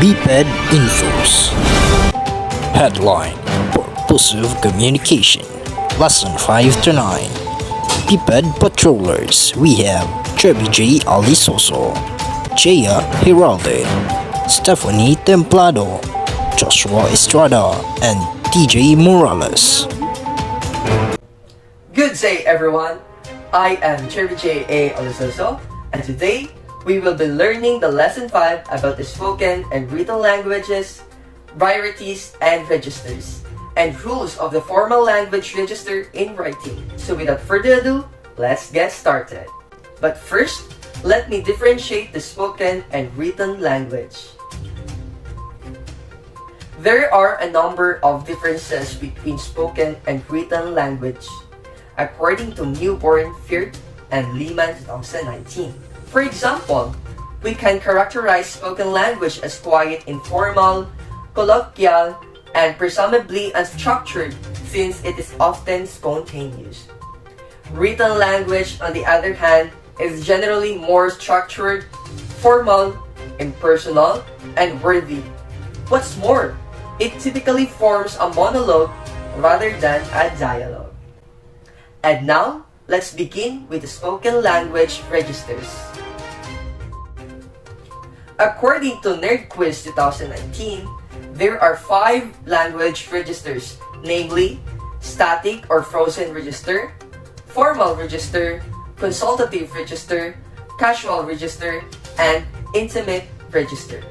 BPED Infos. Headline: Purposive Communication. Lesson 5 to 9. BPED Patrollers. We have CHERBY ALISOSO, GERALDE, Stephanie TEMPLADO, Joshua Estrada, and TJ Morales. Good day, everyone. I am CHERBY ALISOSO, and today we will be learning the lesson 5 about the spoken and written languages, varieties and registers, and rules of the formal language register in writing. So without further ado, let's get started. But first, let me differentiate the spoken and written language. There are a number of differences between spoken and written language, according to Newborn, Firth, and Lehman 2019. For example, we can characterize spoken language as quiet, informal, colloquial, and presumably unstructured since it is often spontaneous. Written language, on the other hand, is generally more structured, formal, impersonal, and worthy. What's more, it typically forms a monologue rather than a dialogue. And now, let's begin with the spoken language registers. According to Nerd Quiz 2019, there are 5 language registers, namely static or frozen register, formal register, consultative register, casual register, and intimate register.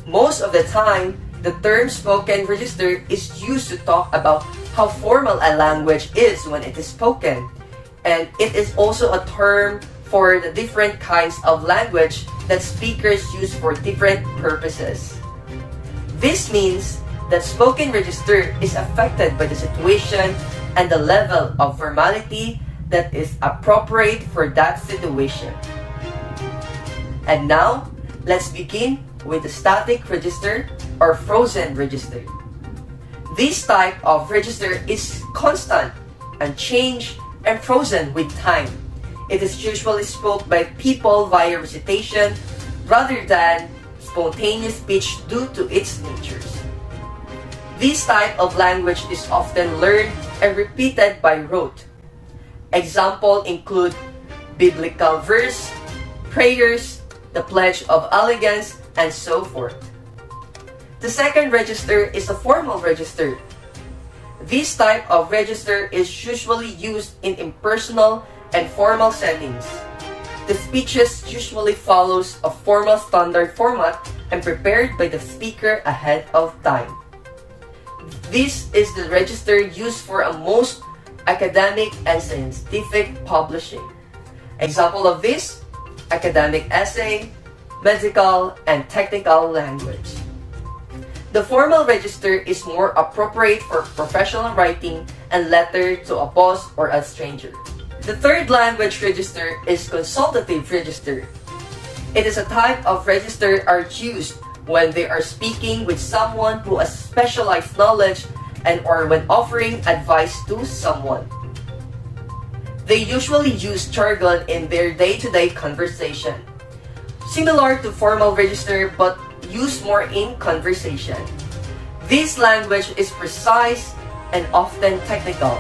Most of the time, the term spoken register is used to talk about how formal a language is when it is spoken, and it is also a term for the different kinds of language that speakers use for different purposes. This means that spoken register is affected by the situation and the level of formality that is appropriate for that situation. And now, let's begin with the static register or frozen register. This type of register is constant, unchanged, and frozen with time. It is usually spoken by people via recitation rather than spontaneous speech due to its natures. This type of language is often learned and repeated by rote. Examples include biblical verse, prayers, the Pledge of Allegiance, and so forth. The second register is a formal register. This type of register is usually used in impersonal and formal settings. The speeches usually follows a formal standard format and prepared by the speaker ahead of time. This is the register used for most academic and scientific publishing. Example of this: academic essay, medical, and technical language. The formal register is more appropriate for professional writing and letter to a boss or a stranger. The third language register is consultative register. It is a type of register are used when they are speaking with someone who has specialized knowledge and or when offering advice to someone. They usually use jargon in their day-to-day conversation, similar to formal register but used more in conversation. This language is precise and often technical.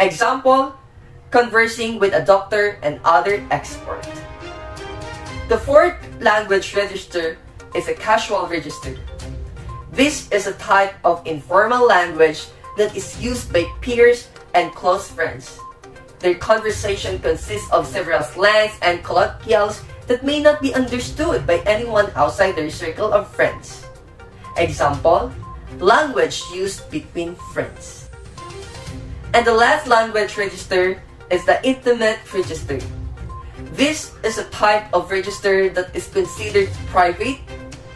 Example: conversing with a doctor and other expert. The fourth language register is a casual register. This is a type of informal language that is used by peers and close friends. Their conversation consists of several slangs and colloquials that may not be understood by anyone outside their circle of friends. Example: language used between friends. And the last language register is the intimate register. This is a type of register that is considered private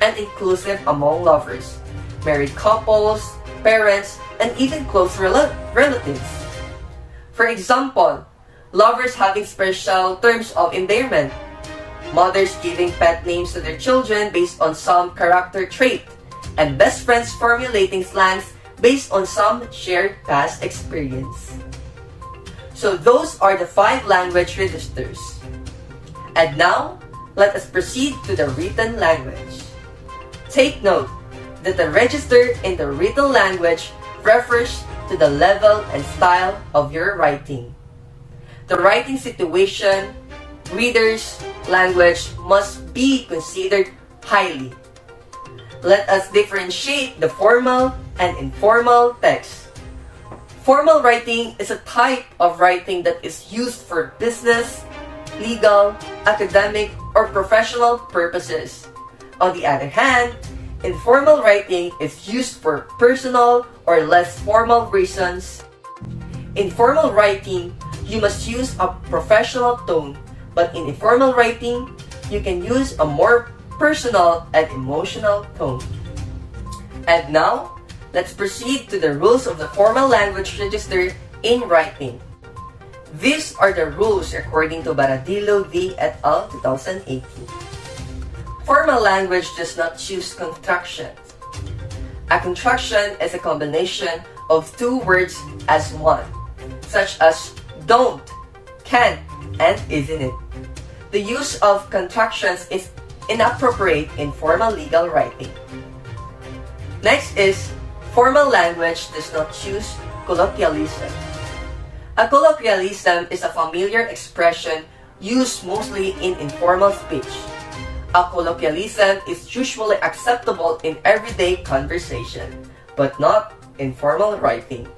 and inclusive among lovers, married couples, parents, and even close relatives. For example, lovers having special terms of endearment, mothers giving pet names to their children based on some character trait, and best friends formulating slangs based on some shared past experience. So those are the 5 language registers. And now, let us proceed to the written language. Take note that the register in the written language refers to the level and style of your writing. The writing situation, reader's language must be considered highly. Let us differentiate the formal and informal text. Formal writing is a type of writing that is used for business, legal, academic, or professional purposes. On the other hand, informal writing is used for personal or less formal reasons. In formal writing, you must use a professional tone, but in informal writing, you can use a more personal and emotional tone. And now, let's proceed to the rules of the formal language register in writing. These are the rules according to Baradillo v. et al. 2018. Formal language does not choose contractions. A contraction is a combination of two words as one, such as don't, can't, and isn't it. The use of contractions is inappropriate in formal legal writing. Next is, formal language does not choose colloquialism. A colloquialism is a familiar expression used mostly in informal speech. A colloquialism is usually acceptable in everyday conversation, but not in formal writing.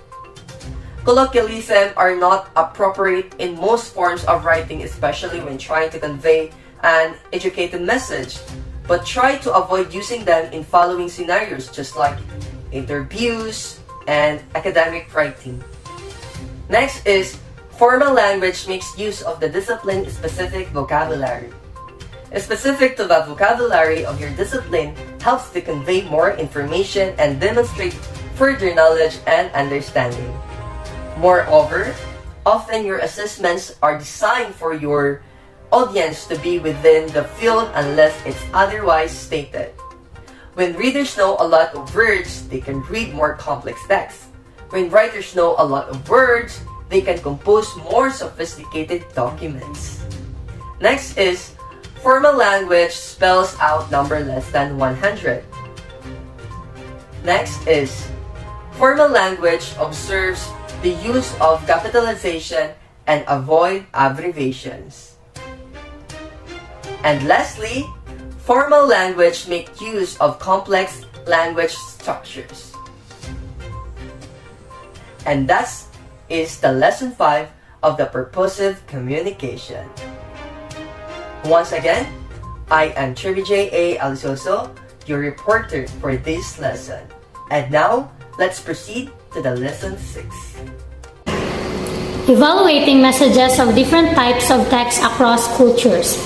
Colloquialisms are not appropriate in most forms of writing, especially when trying to convey an educated message, but try to avoid using them in following scenarios, just like interviews and academic writing. Next is, formal language makes use of the discipline-specific vocabulary. Specific to the vocabulary of your discipline helps to convey more information and demonstrate further knowledge and understanding. Moreover, often your assessments are designed for your audience to be within the field unless it's otherwise stated. When readers know a lot of words, they can read more complex texts. When writers know a lot of words, they can compose more sophisticated documents. Next is, formal language spells out number less than 100. Next is, formal language observes the use of capitalization and avoid abbreviations. And lastly, formal language makes use of complex language structures. And that is the lesson 5 of the purposive communication. Once again, I am CHERBY J.A. ALISOSO, your reporter for this lesson. And now, let's proceed to the lesson 6. Evaluating messages of different types of text across cultures.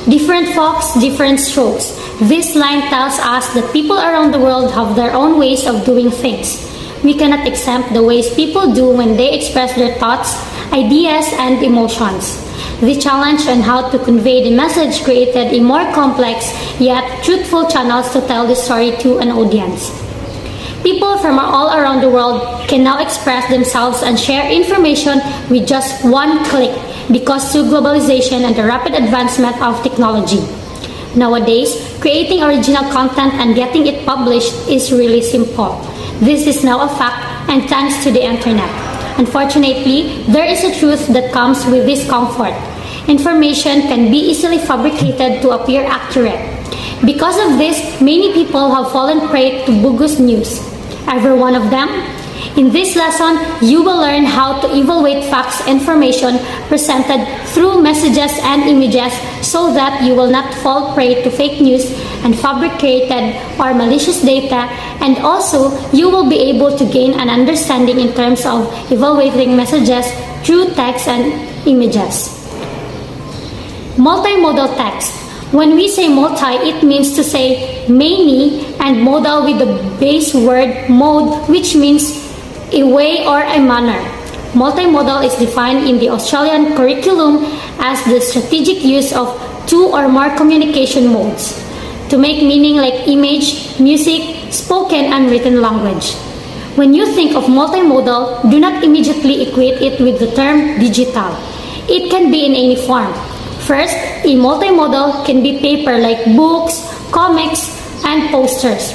Different folks, different strokes. This line tells us that people around the world have their own ways of doing things. We cannot exempt the ways people do when they express their thoughts, ideas, and emotions. The challenge on how to convey the message created a more complex yet truthful channels to tell the story to an audience. People from all around the world can now express themselves and share information with just one click because of globalization and the rapid advancement of technology. Nowadays, creating original content and getting it published is really simple. This is now a fact, and thanks to the internet. Unfortunately, there is a truth that comes with this comfort. Information can be easily fabricated to appear accurate. Because of this, many people have fallen prey to bogus news. Every one of them? In this lesson, you will learn how to evaluate facts information presented through messages and images so that you will not fall prey to fake news and fabricated or malicious data, and also you will be able to gain an understanding in terms of evaluating messages through text and images. Multimodal text. When we say multi, it means to say many, and modal with the base word mode, which means a way or a manner. Multimodal is defined in the Australian curriculum as the strategic use of two or more communication modes to make meaning like image, music, spoken and written language. When you think of multimodal, do not immediately equate it with the term digital. It can be in any form. First, a multimodal can be paper like books, comics, and posters.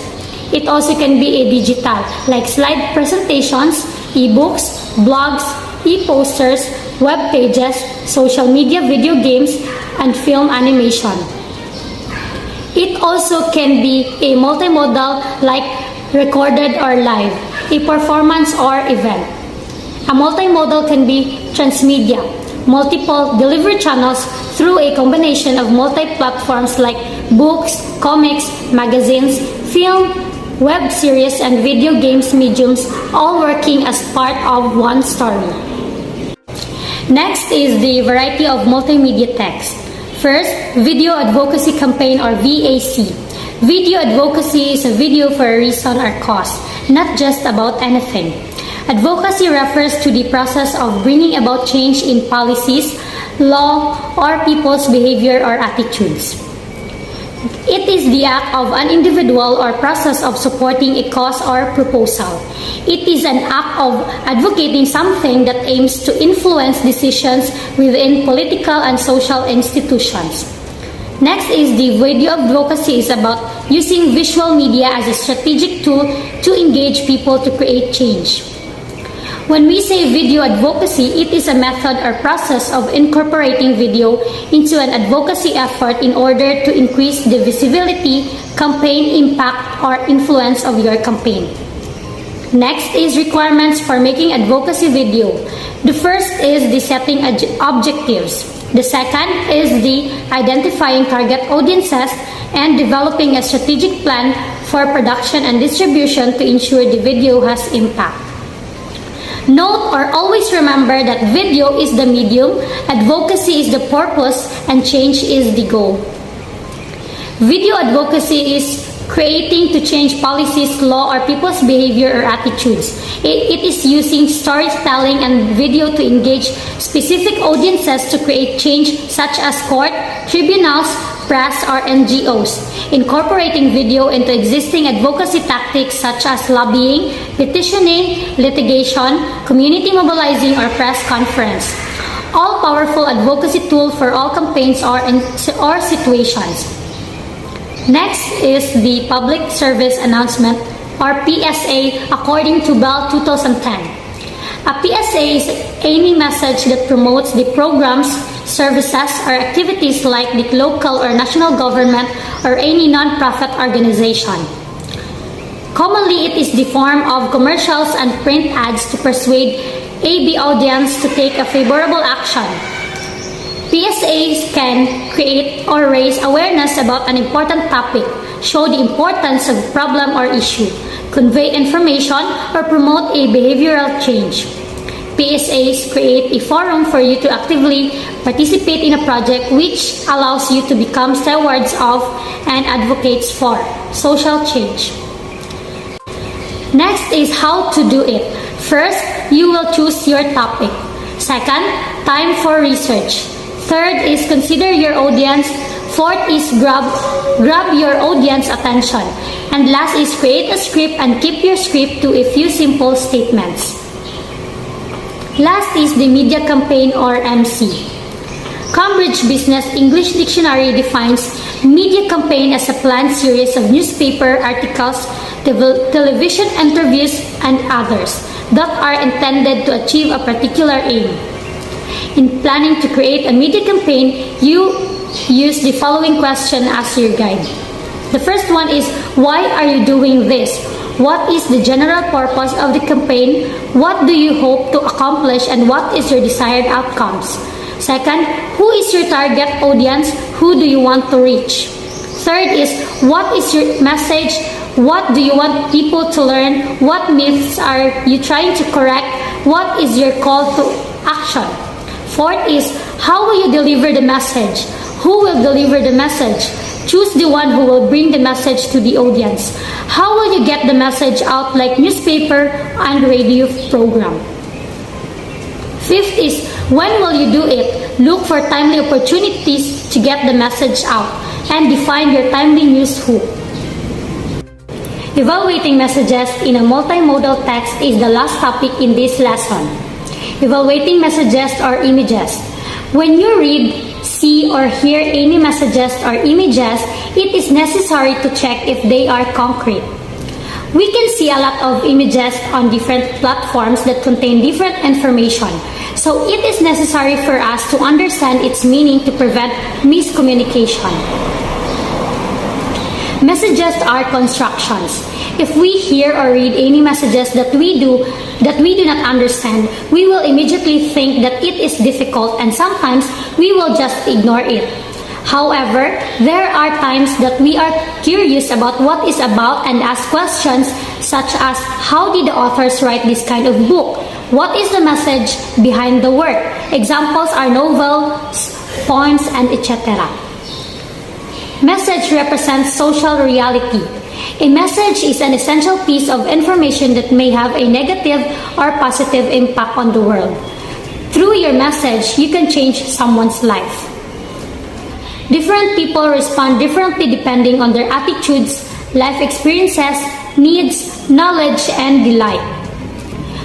It also can be a digital, like slide presentations, e-books, blogs, e-posters, web pages, social media, video games, and film animation. It also can be a multimodal, like recorded or live, a performance or event. A multimodal can be transmedia, multiple delivery channels through a combination of multi-platforms like books, comics, magazines, film, web series, and video games mediums, all working as part of one story. Next is the variety of multimedia text. First, video advocacy campaign or VAC. Video advocacy is a video for a reason or cause, not just about anything. Advocacy refers to the process of bringing about change in policies, law, or people's behavior or attitudes. It is the act of an individual or process of supporting a cause or proposal. It is an act of advocating something that aims to influence decisions within political and social institutions. Next is the video advocacy is about using visual media as a strategic tool to engage people to create change. When we say video advocacy, it is a method or process of incorporating video into an advocacy effort in order to increase the visibility, campaign impact, or influence of your campaign. Next is requirements for making advocacy video. The first is the setting objectives. The second is the identifying target audiences and developing a strategic plan for production and distribution to ensure the video has impact. Note or always remember that video is the medium, advocacy is the purpose, and change is the goal. Video advocacy is creating to change policies, law, or people's behavior or attitudes. It is using storytelling and video to engage specific audiences to create change such as court, tribunals, press, or NGOs, incorporating video into existing advocacy tactics such as lobbying, petitioning, litigation, community mobilizing, or press conference. All powerful advocacy tool for all campaigns or situations. Next is the Public Service Announcement or PSA according to Bell 2010. A PSA is any message that promotes the programs, services, or activities like the local or national government or any non-profit organization. Commonly, it is the form of commercials and print ads to persuade the audience to take a favorable action. PSAs can create or raise awareness about an important topic, show the importance of a problem or issue, convey information, or promote a behavioral change. PSAs create a forum for you to actively participate in a project which allows you to become stewards of and advocates for social change. Next is how to do it. First, you will choose your topic. Second, time for research. Third is consider your audience. Fourth is grab your audience attention. And last is create a script and keep your script to a few simple statements. Last is the media campaign or MC. Cambridge Business English Dictionary defines media campaign as a planned series of newspaper articles, television interviews, and others that are intended to achieve a particular aim. In planning to create a media campaign, you use the following question as your guide. The first one is, why are you doing this? What is the general purpose of the campaign? What do you hope to accomplish and what is your desired outcomes? Second, who is your target audience? Who do you want to reach? Third is, what is your message? What do you want people to learn? What myths are you trying to correct? What is your call to action? Fourth is, how will you deliver the message? Who will deliver the message? Choose the one who will bring the message to the audience. How will you get the message out like newspaper and radio program? Fifth is, when will you do it? Look for timely opportunities to get the message out and define your timely news hook. Evaluating messages in a multimodal text is the last topic in this lesson. Evaluating messages or images. When you read see or hear any messages or images, it is necessary to check if they are concrete. We can see a lot of images on different platforms that contain different information, so it is necessary for us to understand its meaning to prevent miscommunication. Messages are constructions. If we hear or read any messages that we do not understand, we will immediately think that it is difficult, and sometimes we will just ignore it. However, there are times that we are curious about what it's about and ask questions such as, how did the authors write this kind of book? What is the message behind the work? Examples are novels, poems, and etc. Message represents social reality. A message is an essential piece of information that may have a negative or positive impact on the world. Through your message, you can change someone's life. Different people respond differently depending on their attitudes, life experiences, needs, knowledge, and delight.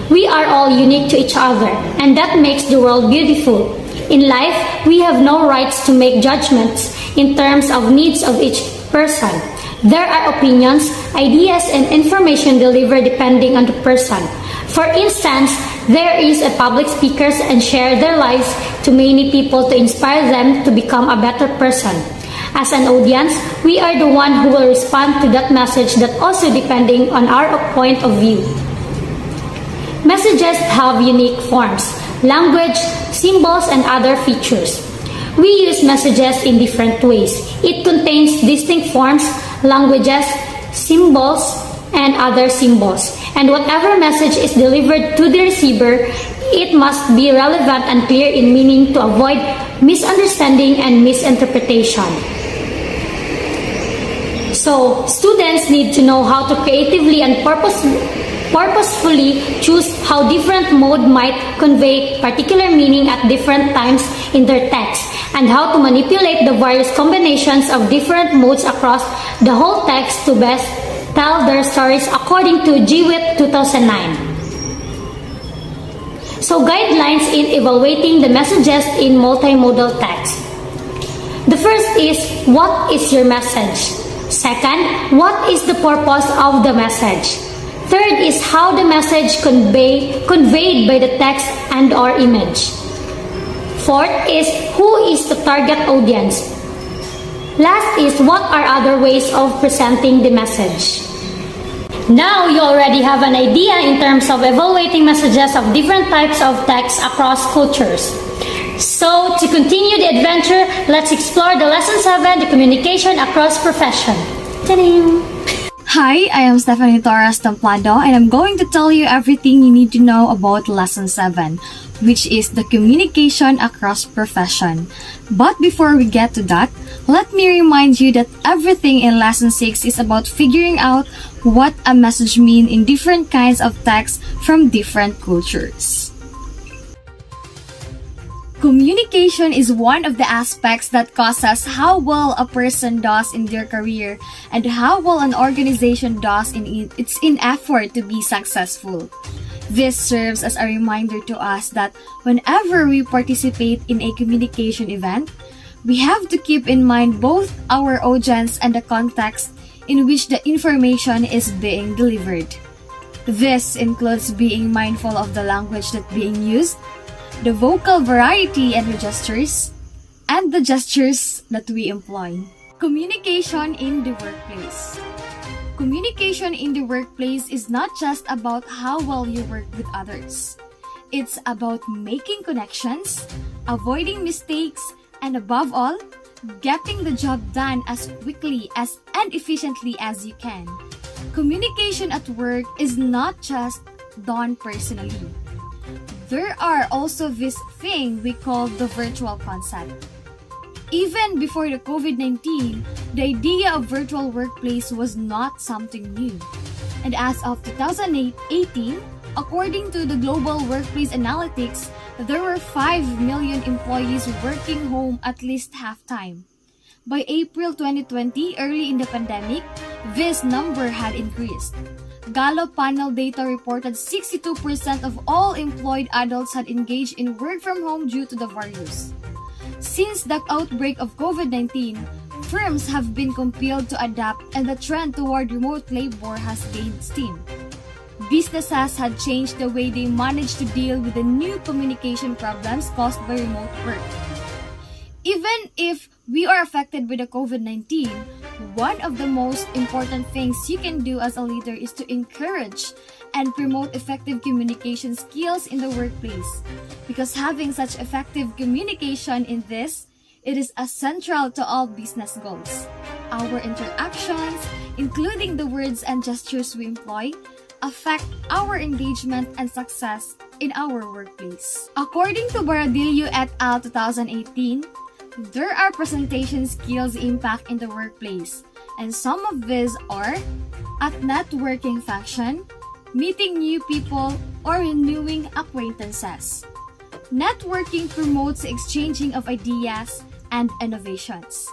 We are all unique to each other, and that makes the world beautiful. In life, we have no rights to make judgments in terms of needs of each person. There are opinions, ideas, and information delivered depending on the person. For instance, there is a public speakers and share their lives to many people to inspire them to become a better person. As an audience, we are the one who will respond to that message that also depending on our point of view. Messages have unique forms, language, symbols, and other features. We use messages in different ways. It contains distinct forms, languages, symbols, and other symbols. And whatever message is delivered to the receiver, it must be relevant and clear in meaning to avoid misunderstanding and misinterpretation. So, students need to know how to creatively and purposefully choose how different mode might convey particular meaning at different times in their text, and how to manipulate the various combinations of different modes across the whole text to best tell their stories according to GWIT 2009. So, guidelines in evaluating the messages in multimodal text. The first is, what is your message? Second, what is the purpose of the message? Third is how the message conveyed by the text and or image. Fourth is, who is the target audience? Last is, what are other ways of presenting the message? Now you already have an idea in terms of evaluating messages of different types of text across cultures. So, to continue the adventure, let's explore the Lesson 7, the communication across profession. Ta-ding! Hi, I am Stephanie Torres TEMPLADO, and I'm going to tell you everything you need to know about Lesson 7, which is the communication across profession. But before we get to that, let me remind you that everything in Lesson 6 is about figuring out what a message means in different kinds of text from different cultures. Communication is one of the aspects that causes how well a person does in their career and how well an organization does in its effort to be successful. This serves as a reminder to us that whenever we participate in a communication event, we have to keep in mind both our audience and the context in which the information is being delivered. This includes being mindful of the language that's being used, the vocal variety and the gestures that we employ. Communication in the workplace. Communication in the workplace is not just about how well you work with others. It's about making connections, avoiding mistakes, and above all, getting the job done as quickly and efficiently as you can. Communication at work is not just done personally. There are also this thing we call the virtual concept. Even before the COVID-19, the idea of virtual workplace was not something new. And as of 2018, according to the Global Workplace Analytics, there were 5 million employees working home at least half-time. By April 2020, early in the pandemic, this number had increased. Gallup panel data reported 62% of all employed adults had engaged in work from home due to the virus. Since the outbreak of COVID-19, firms have been compelled to adapt and the trend toward remote labor has gained steam. Businesses had changed the way they managed to deal with the new communication problems caused by remote work. Even if we are affected by the COVID-19, one of the most important things you can do as a leader is to encourage and promote effective communication skills in the workplace. Because having such effective communication it is essential to all business goals. Our interactions, including the words and gestures we employ, affect our engagement and success in our workplace. According to Baradillo et al. 2018, there are presentation skills impact in the workplace, and some of these are at networking function, meeting new people, or renewing acquaintances. Networking promotes exchanging of ideas and innovations.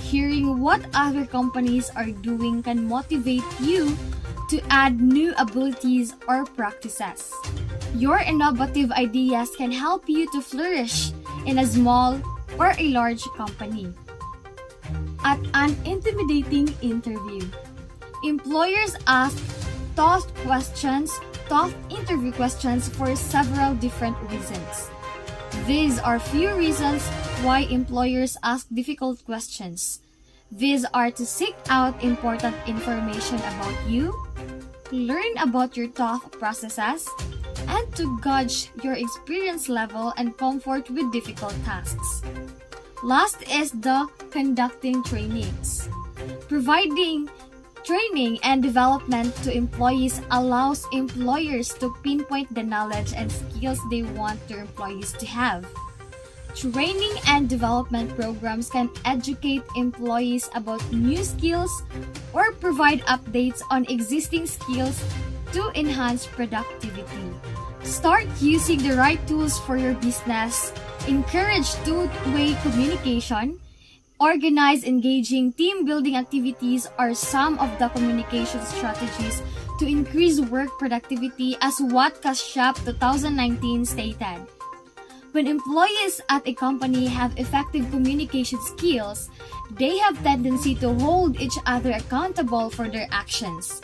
Hearing what other companies are doing can motivate you to add new abilities or practices. Your innovative ideas can help you to flourish in a small or a large company. At an intimidating interview, employers ask tough interview questions for several different reasons. These are few reasons why employers ask difficult questions. These are to seek out important information about you, learn about your thought processes, and to gauge your experience level and comfort with difficult tasks. Last is the conducting trainings. Providing training and development to employees allows employers to pinpoint the knowledge and skills they want their employees to have. Training and development programs can educate employees about new skills or provide updates on existing skills to enhance productivity. Start using the right tools for your business. Encourage two-way communication. Organize engaging team-building activities are some of the communication strategies to increase work productivity, as what Kashyap 2019 stated. When employees at a company have effective communication skills, they have tendency to hold each other accountable for their actions.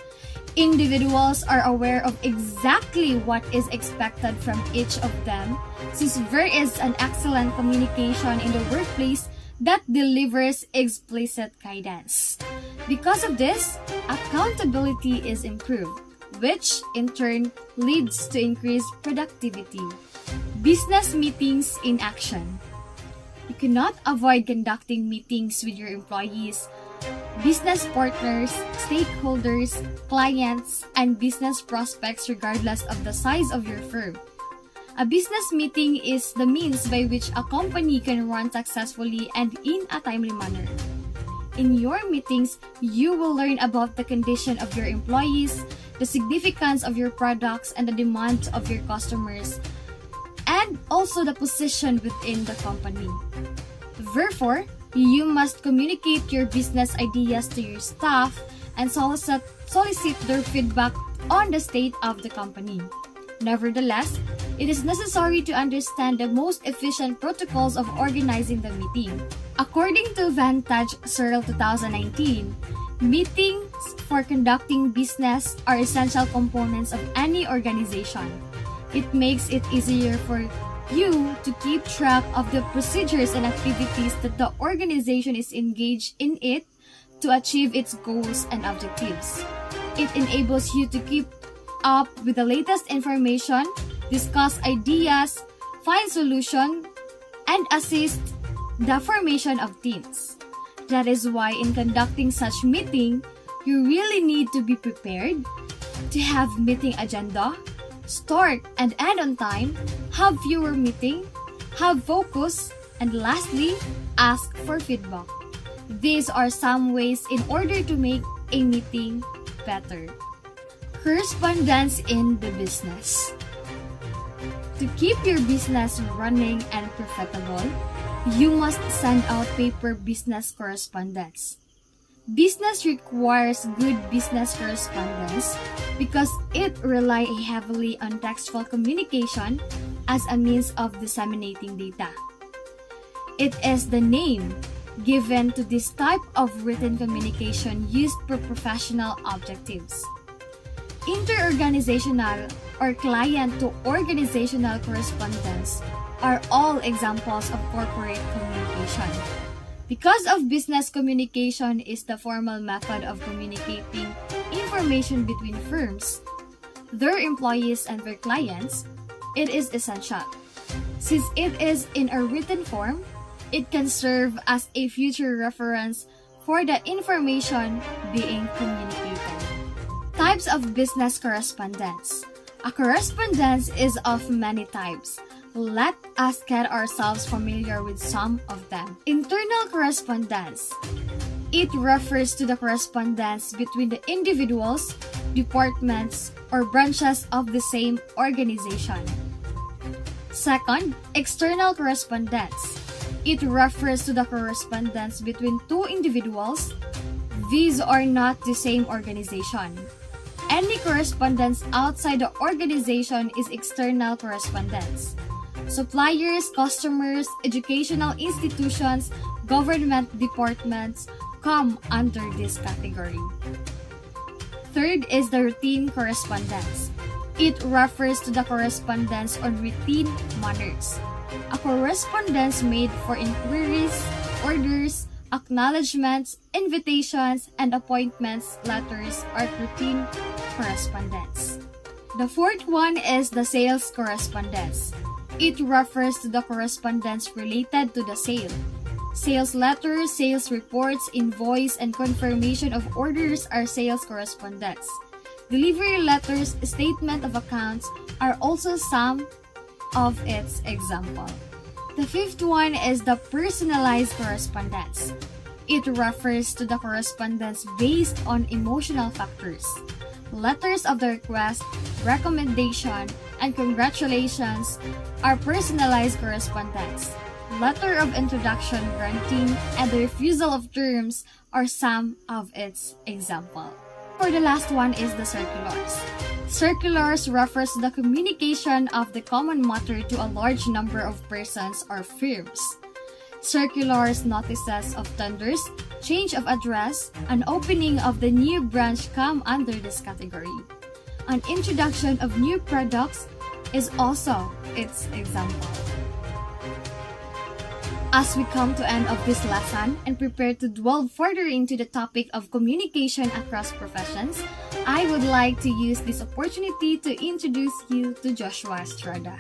Individuals are aware of exactly what is expected from each of them, since there is an excellent communication in the workplace that delivers explicit guidance. Because of this, accountability is improved, which in turn leads to increased productivity. Business meetings in action. You cannot avoid conducting meetings with your employees, business partners, stakeholders, clients, and business prospects regardless of the size of your firm. A business meeting is the means by which a company can run successfully and in a timely manner. In your meetings, you will learn about the condition of your employees, the significance of your products, and the demands of your customers, and also the position within the company. Therefore, you must communicate your business ideas to your staff and solicit their feedback on the state of the company. Nevertheless, it is necessary to understand the most efficient protocols of organizing the meeting. According to Vantage Searle 2019, meetings for conducting business are essential components of any organization. It makes it easier for you to keep track of the procedures and activities that the organization is engaged in it to achieve its goals and objectives. It enables you to keep up with the latest information, discuss ideas, find solutions, and assist the formation of teams. That is why in conducting such meeting, you really need to be prepared to have meeting agenda, start and end on time, have fewer meeting, have focus, and lastly, ask for feedback. These are some ways in order to make a meeting better. Correspondence in the business. To keep your business running and profitable, you must send out paper business correspondence. Business requires good business correspondence because it relies heavily on textual communication as a means of disseminating data. It is the name given to this type of written communication used for professional objectives. Interorganizational or client-to-organizational correspondence are all examples of corporate communication. Because of business communication is the formal method of communicating information between firms, their employees and their clients, it is essential. Since it is in a written form, it can serve as a future reference for the information being communicated. Types of business correspondence. A correspondence is of many types. Let us get ourselves familiar with some of them. Internal correspondence. It refers to the correspondence between the individuals, departments, or branches of the same organization. Second, external correspondence. It refers to the correspondence between two individuals. These are not the same organization. Any correspondence outside the organization is external correspondence. Suppliers, customers, educational institutions, government departments come under this category. Third is the routine correspondence. It refers to the correspondence on routine manners. A correspondence made for inquiries, orders, acknowledgements, invitations, and appointments letters are routine correspondence. The fourth one is the sales correspondence. It refers to the correspondence related to the sale. Sales letters, sales reports, invoice, and confirmation of orders are sales correspondence. Delivery letters, statement of accounts are also some of its example. The fifth one is the personalized correspondence. It refers to the correspondence based on emotional factors. Letters of the request, recommendation, and congratulations are personalized correspondence. Letter of introduction, granting, and the refusal of terms are some of its example. For the last one is the circulars. Circulars refers to the communication of the common matter to a large number of persons or firms. Circulars, notices of tenders, change of address, and opening of the new branch come under this category. An introduction of new products is also its example. As we come to end of this lesson and prepare to delve further into the topic of communication across professions, I would like to use this opportunity to introduce you to Joshua Estrada.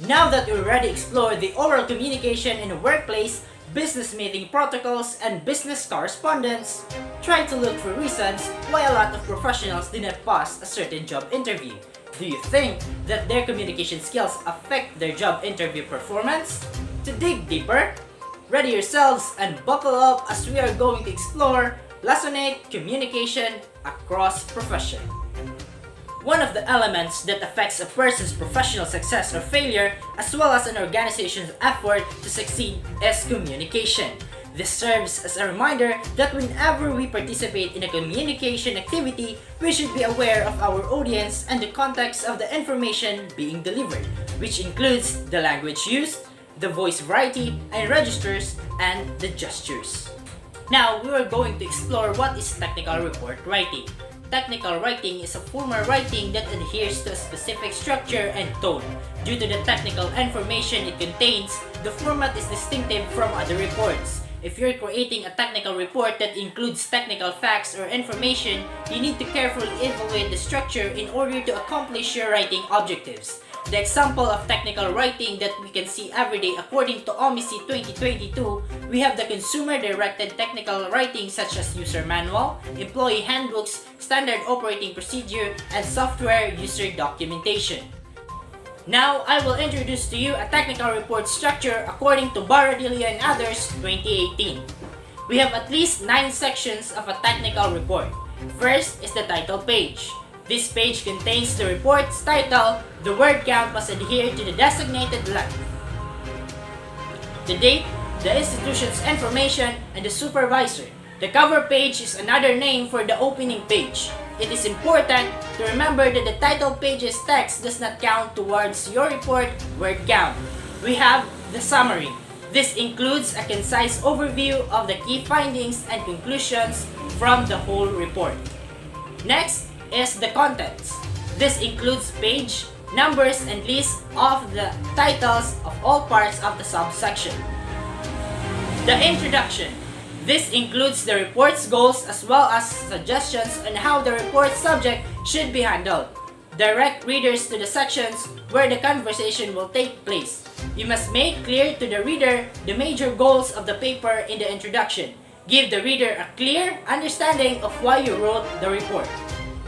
Now that we already explored the oral communication in the workplace, business meeting protocols, and business correspondence, try to look for reasons why a lot of professionals did not pass a certain job interview. Do you think that their communication skills affect their job interview performance? To dig deeper, ready yourselves and buckle up as we are going to explore Lesson 8 Communication Across Profession. One of the elements that affects a person's professional success or failure, as well as an organization's effort to succeed, is communication. This serves as a reminder that whenever we participate in a communication activity, we should be aware of our audience and the context of the information being delivered, which includes the language used, the voice variety and registers, and the gestures. Now, we are going to explore what is technical report writing. Technical writing is a formal writing that adheres to a specific structure and tone. Due to the technical information it contains, the format is distinctive from other reports. If you're creating a technical report that includes technical facts or information, you need to carefully evaluate the structure in order to accomplish your writing objectives. The example of technical writing that we can see every day according to OMISI 2022, we have the consumer-directed technical writing such as user manual, employee handbooks, standard operating procedure, and software user documentation. Now, I will introduce to you a technical report structure according to Baradillo and others 2018. We have at least 9 sections of a technical report. First is the title page. This page contains the report's title. The word count must adhere to the designated length. The date, the institution's information, and the supervisor. The cover page is another name for the opening page. It is important to remember that the title page's text does not count towards your report word count. We have the summary. This includes a concise overview of the key findings and conclusions from the whole report. Next is the contents. This includes page, numbers, and lists of the titles of all parts of the subsection. The introduction. This includes the report's goals as well as suggestions on how the report subject should be handled. Direct readers to the sections where the conversation will take place. You must make clear to the reader the major goals of the paper in the introduction. Give the reader a clear understanding of why you wrote the report.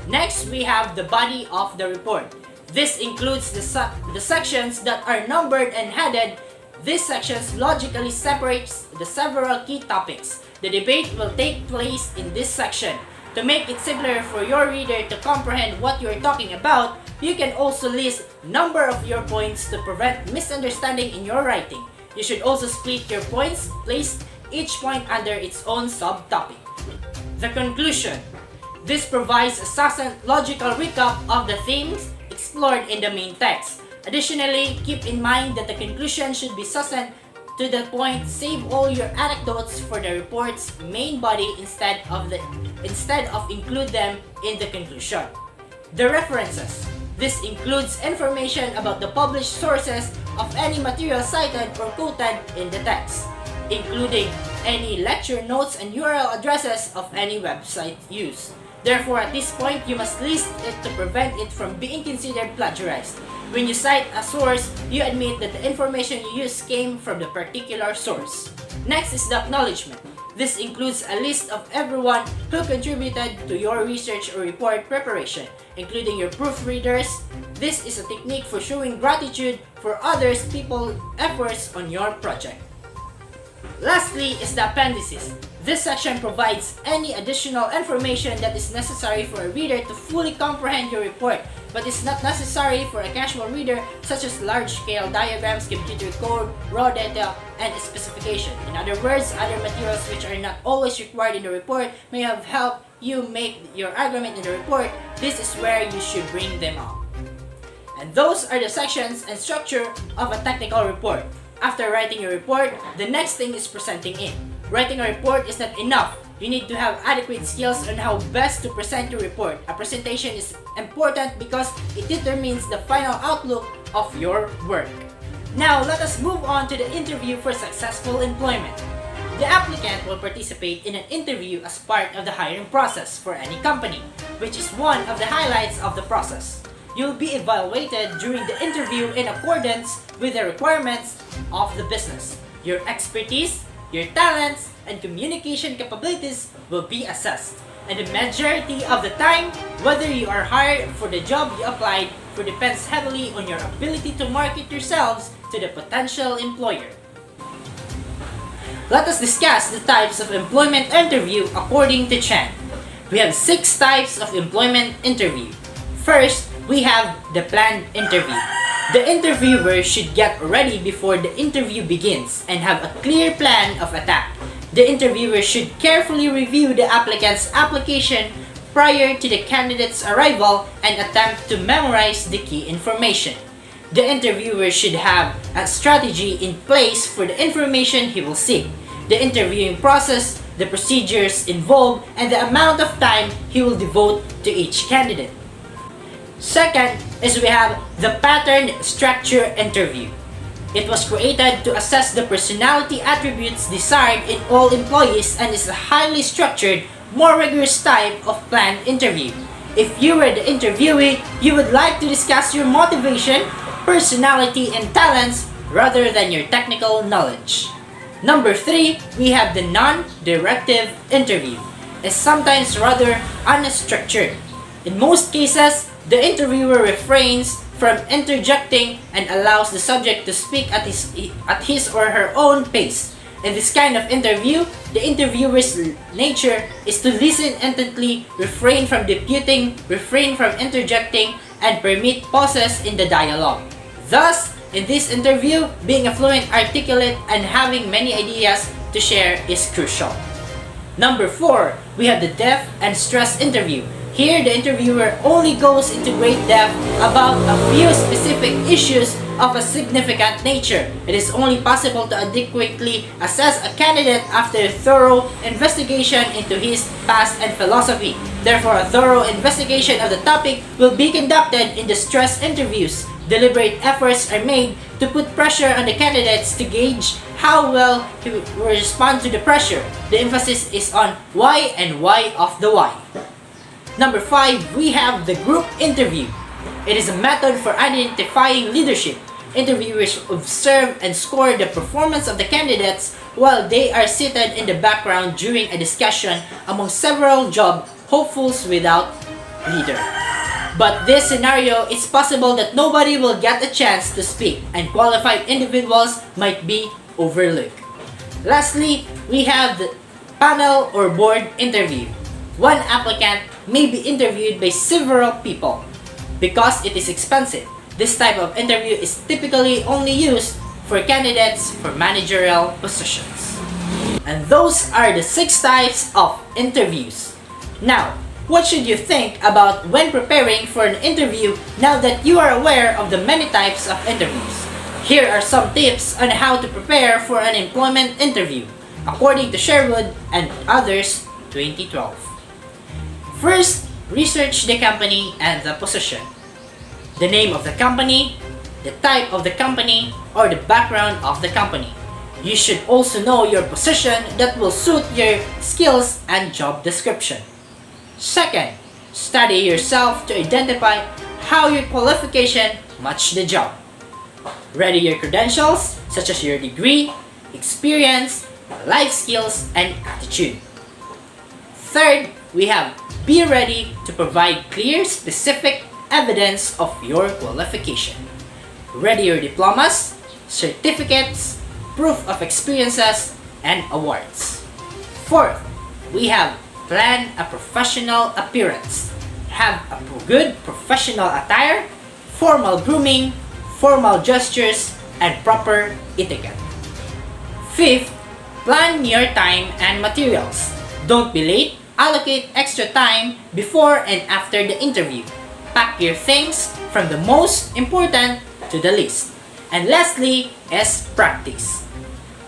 Next, we have the body of the report. This includes the sections that are numbered and headed. These sections logically separates the several key topics. The debate will take place in this section. To make it simpler for your reader to comprehend what you are talking about, you can also list number of your points to prevent misunderstanding in your writing. You should also split your points, place each point under its own subtopic. The conclusion. This provides a succinct logical recap of the themes explored in the main text. Additionally, keep in mind that the conclusion should be succinct to the point. Save all your anecdotes for the report's main body instead of include them in the conclusion. The references. This includes information about the published sources of any material cited or quoted in the text, including any lecture notes and URL addresses of any website used. Therefore, at this point, you must list it to prevent it from being considered plagiarized. When you cite a source, you admit that the information you use came from the particular source. Next is the acknowledgement. This includes a list of everyone who contributed to your research or report preparation, including your proofreaders. This is a technique for showing gratitude for others' people's efforts on your project. Lastly is the appendices. This section provides any additional information that is necessary for a reader to fully comprehend your report, but is not necessary for a casual reader, such as large-scale diagrams, computer code, raw data, and specification. In other words, other materials which are not always required in the report may have helped you make your argument in the report. This is where you should bring them up. And those are the sections and structure of a technical report. After writing your report, the next thing is presenting it. Writing a report is not enough. You need to have adequate skills on how best to present your report. A presentation is important because it determines the final outlook of your work. Now, let us move on to the interview for successful employment. The applicant will participate in an interview as part of the hiring process for any company, which is one of the highlights of the process. You'll be evaluated during the interview in accordance with the requirements of the business. Your expertise, your talents, and communication capabilities will be assessed. And the majority of the time, whether you are hired for the job you applied for depends heavily on your ability to market yourselves to the potential employer. Let us discuss the types of employment interview according to Chan. We have 6 types of employment interview. First, we have the planned interview. The interviewer should get ready before the interview begins and have a clear plan of attack. The interviewer should carefully review the applicant's application prior to the candidate's arrival and attempt to memorize the key information. The interviewer should have a strategy in place for the information he will seek, the interviewing process, the procedures involved, and the amount of time he will devote to each candidate. Second is we have the pattern structure interview. It was created to assess the personality attributes desired in all employees and is a highly structured, more rigorous type of planned interview. If you were the interviewee, you would like to discuss your motivation, personality, and talents rather than your technical knowledge. Number 3, we have the non-directive interview. It's sometimes rather unstructured. In most cases, the interviewer refrains from interjecting and allows the subject to speak at his or her own pace. In this kind of interview, the interviewer's nature is to listen intently, refrain from disputing, refrain from interjecting, and permit pauses in the dialogue. Thus, in this interview, being a fluent, articulate, and having many ideas to share is crucial. Number 4, we have the depth and stress interview. Here, the interviewer only goes into great depth about a few specific issues of a significant nature. It is only possible to adequately assess a candidate after a thorough investigation into his past and philosophy. Therefore, a thorough investigation of the topic will be conducted in the stress interviews. Deliberate efforts are made to put pressure on the candidates to gauge how well he will respond to the pressure. The emphasis is on why and why of the why. Number 5, we have the group interview. It is a method for identifying leadership. Interviewers observe and score the performance of the candidates while they are seated in the background during a discussion among several job hopefuls without leader. But this scenario is possible that nobody will get a chance to speak and qualified individuals might be overlooked. Lastly, we have the panel or board interview. One applicant may be interviewed by several people. Because it is expensive, this type of interview is typically only used for candidates for managerial positions. And those are the 6 types of interviews. Now, what should you think about when preparing for an interview now that you are aware of the many types of interviews? Here are some tips on how to prepare for an employment interview, according to Sherwood and others 2012. First, research the company and the position. The name of the company, the type of the company, or the background of the company. You should also know your position that will suit your skills and job description. Second, study yourself to identify how your qualification match the job. Ready your credentials such as your degree, experience, life skills, and attitude. Third, we have be ready to provide clear, specific evidence of your qualification. Ready your diplomas, certificates, proof of experiences, and awards. Fourth, we have plan a professional appearance. Have a good professional attire, formal grooming, formal gestures, and proper etiquette. Fifth, plan your time and materials. Don't be late. Allocate extra time before and after the interview. Pack your things from the most important to the least. And lastly is practice.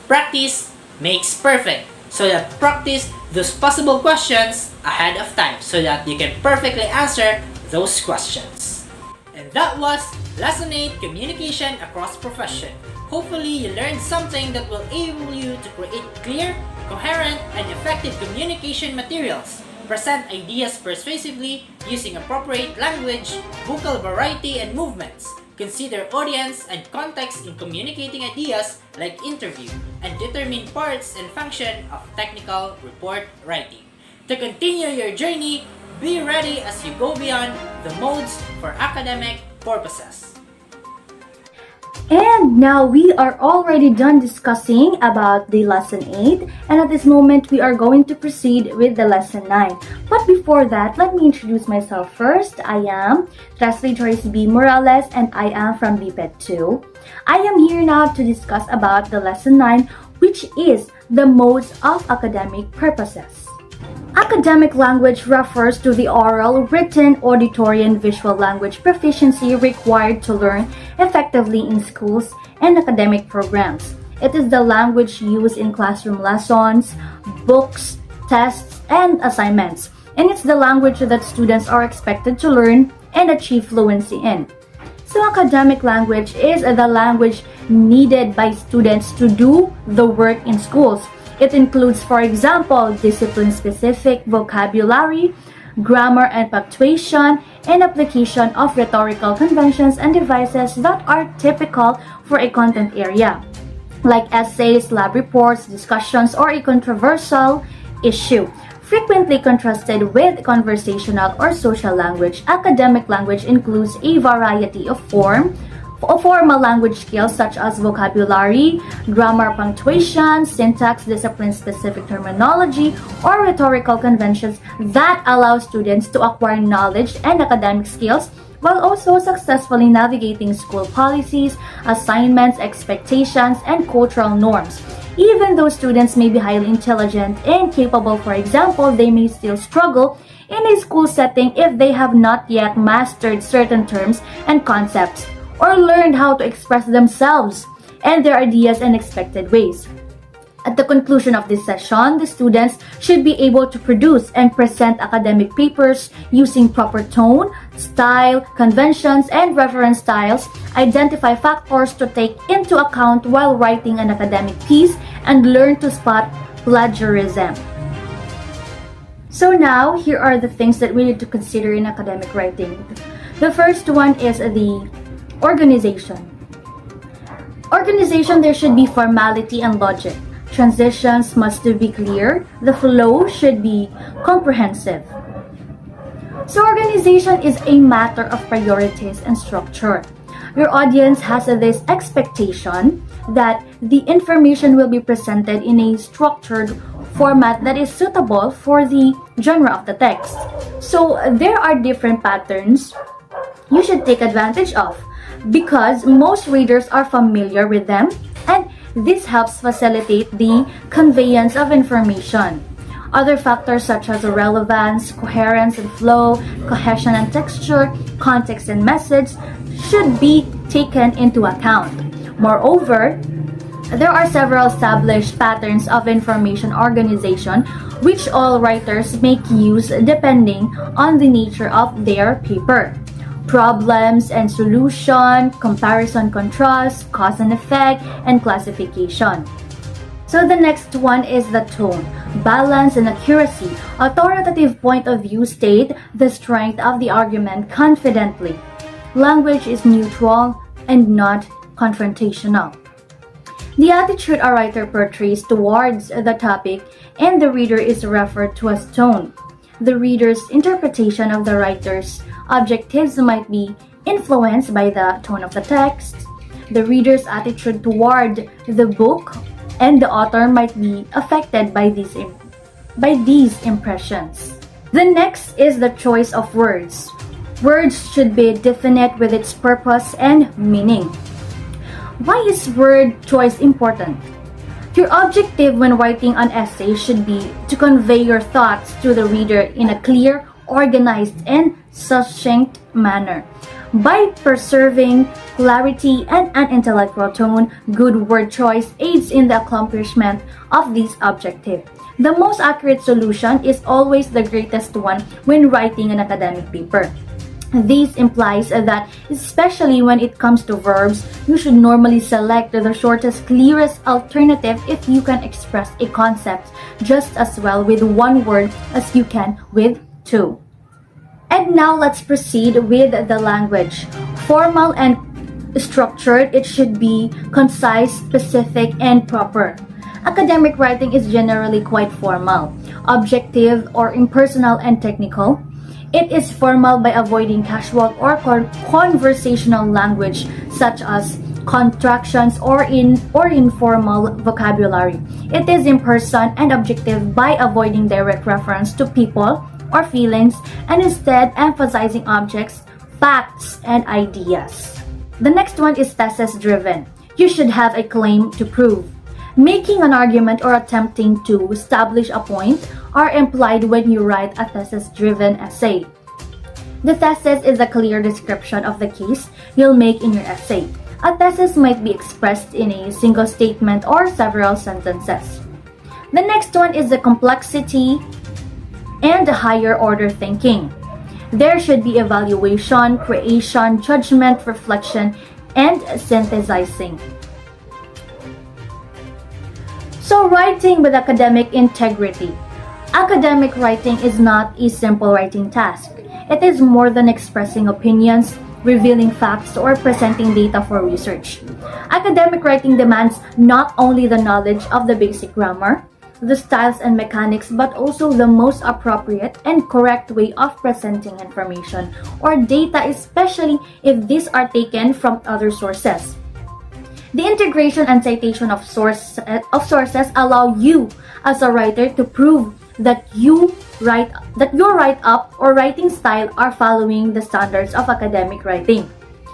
Practice makes perfect. So that practice those possible questions ahead of time so that you can perfectly answer those questions. And that was Lesson 8 Communication Across Profession. Hopefully you learned something that will enable you to create clear, coherent, and effective communication materials. Present ideas persuasively using appropriate language, vocal variety, and movements. Consider audience and context in communicating ideas like interview, and determine parts and function of technical report writing. To continue your journey, be ready as you go beyond the modes for academic purposes. And now we are already done discussing about the lesson 8, and at this moment we are going to proceed with the lesson 9. But before that, let me introduce myself first. I am THRESLIE Joyce B. Morales and I am from BPED 2. I am here now to discuss about the lesson 9, which is the modes of academic purposes. Academic language refers to the oral, written, auditory, and visual language proficiency required to learn effectively in schools and academic programs. It is the language used in classroom lessons, books, tests, and assignments. And it's the language that students are expected to learn and achieve fluency in. So academic language is the language needed by students to do the work in schools. It includes, for example, discipline-specific vocabulary, grammar and punctuation, and application of rhetorical conventions and devices that are typical for a content area, like essays, lab reports, discussions, or a controversial issue. Frequently contrasted with conversational or social language, academic language includes a variety of formal language skills such as vocabulary, grammar, punctuation, syntax, discipline-specific terminology, or rhetorical conventions that allow students to acquire knowledge and academic skills while also successfully navigating school policies, assignments, expectations, and cultural norms. Even though students may be highly intelligent and capable, for example, they may still struggle in a school setting if they have not yet mastered certain terms and concepts or learned how to express themselves and their ideas in expected ways. At the conclusion of this session, the students should be able to produce and present academic papers using proper tone, style, conventions, and reference styles, identify factors to take into account while writing an academic piece, and learn to spot plagiarism. So now, here are the things that we need to consider in academic writing. The first one is the organization. Organization, there should be formality and logic. Transitions must be clear. The flow should be comprehensive. So organization is a matter of priorities and structure. Your audience has this expectation that the information will be presented in a structured format that is suitable for the genre of the text. So there are different patterns you should take advantage of because most readers are familiar with them, and this helps facilitate the conveyance of information. Other factors such as relevance, coherence and flow, cohesion and texture, context and message should be taken into account. Moreover, there are several established patterns of information organization which all writers make use depending on the nature of their paper. Problems and solution, comparison contrast, cause and effect, and classification. So the next one is the tone, balance, and accuracy. Authoritative point of view state the strength of the argument confidently. Language is neutral and not confrontational. The attitude a writer portrays towards the topic and the reader is referred to as tone. The reader's interpretation of the writer's objectives might be influenced by the tone of the text. The reader's attitude toward the book and the author might be affected by these impressions. The next is the choice of words. Words should be definite with its purpose and meaning. Why is word choice important? Your objective when writing an essay should be to convey your thoughts to the reader in a clear, organized, and succinct manner. By preserving clarity and an intellectual tone, good word choice aids in the accomplishment of this objective. The most accurate solution is always the greatest one when writing an academic paper. This implies that, especially when it comes to verbs, you should normally select the shortest, clearest alternative if you can express a concept just as well with one word as you can with two. And now let's proceed with the language. Formal and structured, it should be concise, specific, and proper. Academic writing is generally quite formal, objective or impersonal and technical. It is formal by avoiding casual or conversational language such as contractions or informal vocabulary. It is impersonal and objective by avoiding direct reference to people or feelings and instead emphasizing objects, facts, and ideas. The next one is thesis-driven. You should have a claim to prove. Making an argument or attempting to establish a point are implied when you write a thesis-driven essay. The thesis is a clear description of the case you'll make in your essay. A thesis might be expressed in a single statement or several sentences. The next one is the complexity and the higher order thinking. There should be evaluation, creation, judgment, reflection, and synthesizing. So writing with academic integrity. Academic writing is not a simple writing task. It is more than expressing opinions, revealing facts, or presenting data for research. Academic writing demands not only the knowledge of the basic grammar, the styles and mechanics, but also the most appropriate and correct way of presenting information or data, especially if these are taken from other sources. The integration and citation of sources allow you as a writer to prove that your write-up or writing style are following the standards of academic writing.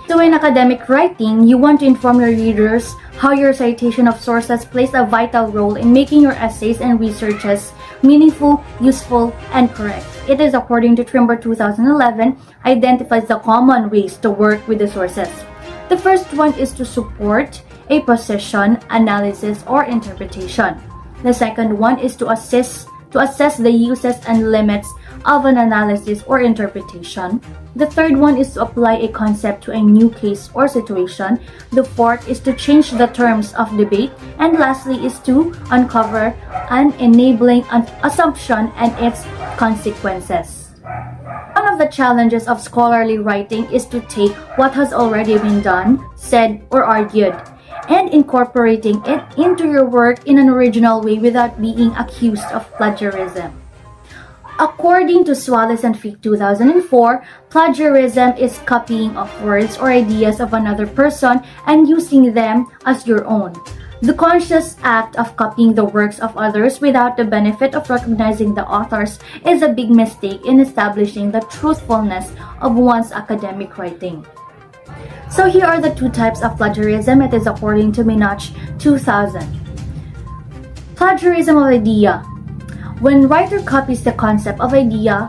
So in academic writing, you want to inform your readers how your citation of sources plays a vital role in making your essays and researches meaningful, useful, and correct. It is, according to Trimber 2011, identifies the common ways to work with the sources. The first one is to support a position, analysis, or interpretation. The second one is to assess the uses and limits of an analysis or interpretation. The third one is to apply a concept to a new case or situation. The fourth is to change the terms of debate. And lastly is to uncover an enabling assumption and its consequences. One of the challenges of scholarly writing is to take what has already been done, said, or argued, and incorporating it into your work in an original way without being accused of plagiarism. According to Swallis and Fick 2004, plagiarism is copying of words or ideas of another person and using them as your own. The conscious act of copying the works of others without the benefit of recognizing the authors is a big mistake in establishing the truthfulness of one's academic writing. So here are the two types of plagiarism. It is according to Minach 2000. Plagiarism of idea. When writer copies the concept of idea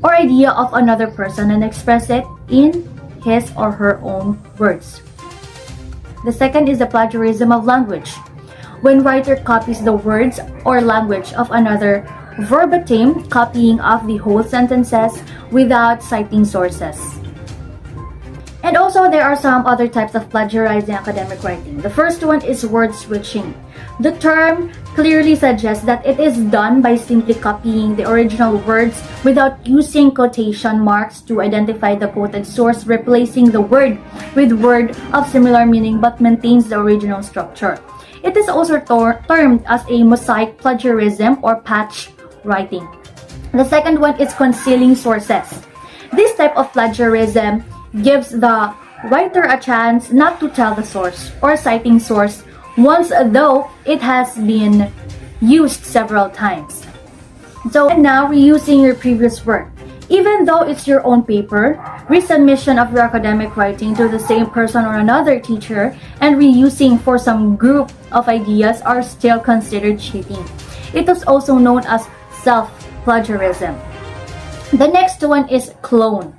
of another person and express it in his or her own words. The second is the plagiarism of language. When writer copies the words or language of another verbatim, copying of the whole sentences without citing sources. And also, there are some other types of plagiarizing academic writing. The first one is word switching. The term clearly suggests that it is done by simply copying the original words without using quotation marks to identify the quoted source, replacing the word with word of similar meaning but maintains the original structure. It is also termed as a mosaic plagiarism or patch writing. The second one is concealing sources. This type of plagiarism gives the writer a chance not to tell the source or citing source once though it has been used several times. So now reusing your previous work. Even though it's your own paper, resubmission of your academic writing to the same person or another teacher and reusing for some group of ideas are still considered cheating. It is also known as self-plagiarism. The next one is clone.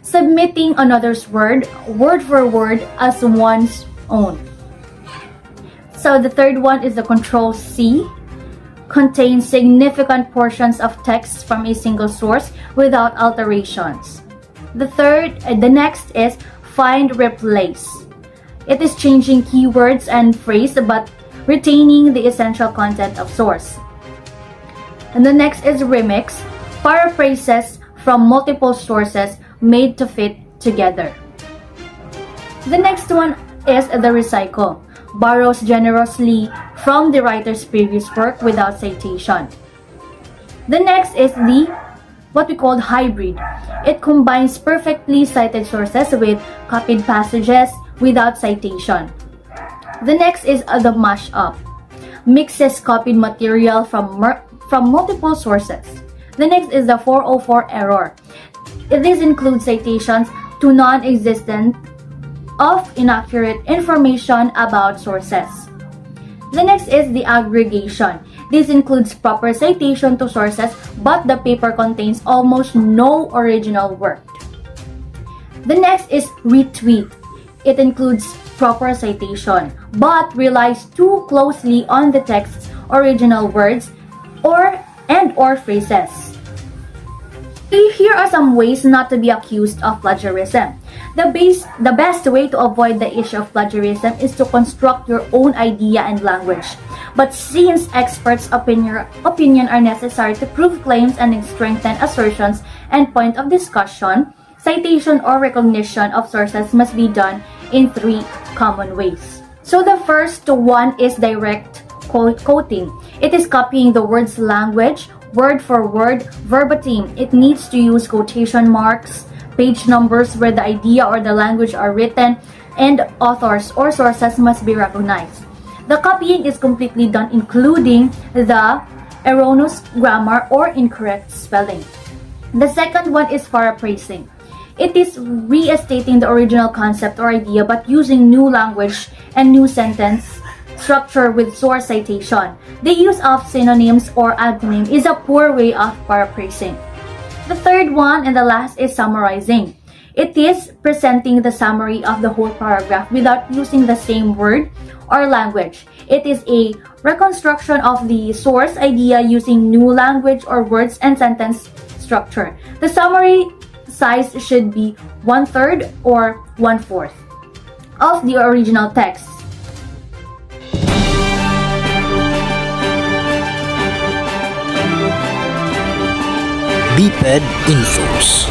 Submitting another's word for word, as one's own. So the third one is the Control-C. Contains significant portions of text from a single source without alterations. The next is Find Replace. It is changing keywords and phrase but retaining the essential content of source. And the next is Remix. Paraphrases from multiple sources made to fit together. The next one is the Recycle. Borrows generously from the writer's previous work without citation. The next is what we call hybrid. It combines perfectly cited sources with copied passages without citation. The next is the Mash-up. Mixes copied material from multiple sources. The next is the 404 error. This includes citations to non-existent of inaccurate information about sources. The next is the aggregation. This includes proper citation to sources, but the paper contains almost no original work. The next is retweet. It includes proper citation, but relies too closely on the text's original words or phrases. Here are some ways not to be accused of plagiarism. The best way to avoid the issue of plagiarism is to construct your own idea and language. But since experts' opinion are necessary to prove claims and strengthen assertions and point of discussion, citation or recognition of sources must be done in three common ways. So the first one is direct quoting. It is copying the word's language, word for word, verbatim. It needs to use quotation marks, page numbers where the idea or the language are written, and authors or sources must be recognized. The copying is completely done, including the erroneous grammar, or incorrect spelling. The second one is paraphrasing. It is restating the original concept or idea but using new language and new sentence structure with source citation. The use of synonyms or acronym is a poor way of paraphrasing. The third one and the last is summarizing. It is presenting the summary of the whole paragraph without using the same word or language. It is a reconstruction of the source idea using new language or words and sentence structure. The summary size should be 1/3 or 1/4 of the original text. BPED Infos.